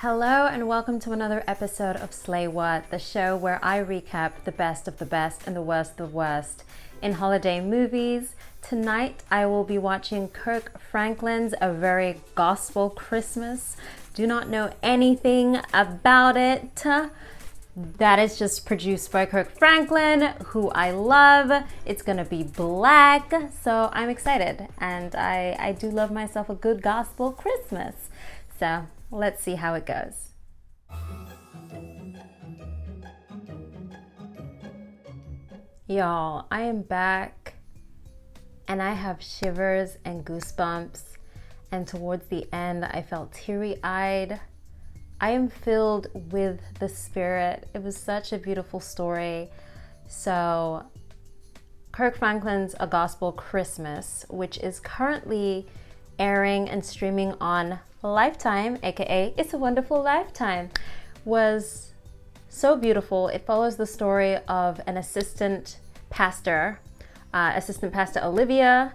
Hello and welcome to another episode of Sleigh, Whaaat, the show where I recap the best of the best and the worst of the worst in holiday movies. Tonight I will be watching Kirk Franklin's A Very Gospel Christmas. Do not know anything about it. That is just produced by Kirk Franklin, who I love. It's gonna be black, so I'm excited. And I do love myself a good gospel Christmas. So let's see how it goes. Y'all, I am back and I have shivers and goosebumps. And towards the end, I felt teary-eyed. I am filled with the Spirit. It was such a beautiful story. So, Kirk Franklin's A Gospel Christmas, which is currently airing and streaming on Lifetime, aka It's a Wonderful Lifetime, was so beautiful. It follows the story of an assistant pastor Olivia,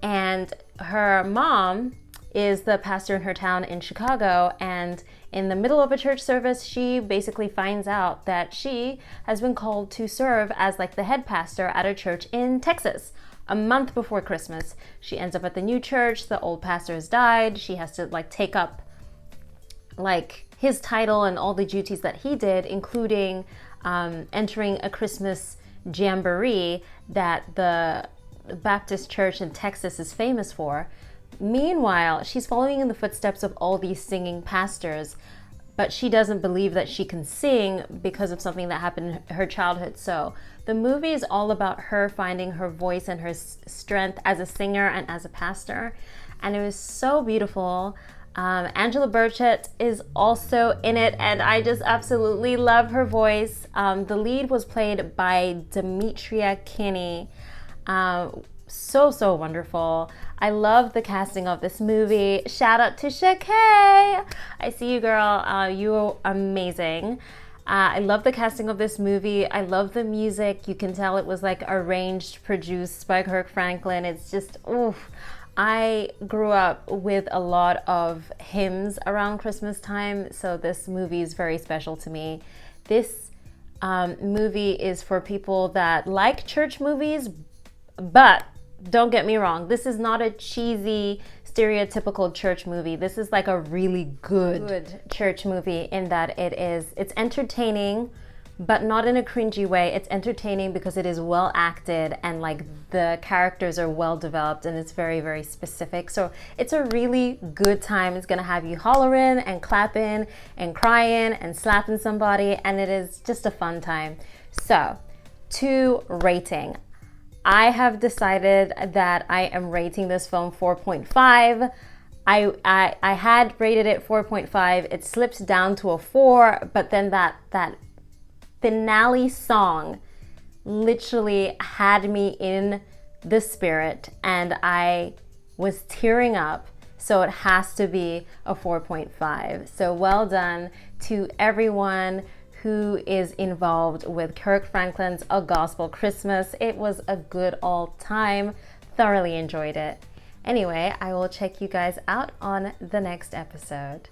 and her mom is the pastor in her town in Chicago, and in the middle of a church service, she basically finds out that she has been called to serve as like the head pastor at a church in Texas. A month before Christmas, she ends up at the new church. The old pastor has died. She has to take up his title and all the duties that he did, including entering a Christmas jamboree that the Baptist church in Texas is famous for. Meanwhile, she's following in the footsteps of all these singing pastors, but she doesn't believe that she can sing because of something that happened in her childhood. So the movie is all about her finding her voice and her strength as a singer and as a pastor. And it was so beautiful. Angela Birchett is also in it, and I just absolutely love her voice. The lead was played by Demetria McKinney. So wonderful. I love the casting of this movie. Shout out to Sungtae. I see you, girl. You are amazing. I love the casting of this movie. I love the music. You can tell it was arranged, produced by Kirk Franklin. It's just, oof. I grew up with a lot of hymns around Christmas time, so this movie is very special to me. This movie is for people that like church movies, but don't get me wrong, this is not a cheesy, stereotypical church movie. This is a really good church movie in that it's entertaining, but not in a cringy way. It's entertaining because it is well acted and the characters are well developed and it's very, very specific. So it's a really good time. It's gonna have you hollering and clapping and crying and slapping somebody, and it is just a fun time. So, to rating. I have decided that I am rating this film 4.5. I had rated it 4.5. It slipped down to a 4, but then that finale song literally had me in the spirit and I was tearing up. So it has to be a 4.5. So well done to everyone who is involved with Kirk Franklin's A Gospel Christmas. It was a good old time. Thoroughly enjoyed it. Anyway, I will check you guys out on the next episode.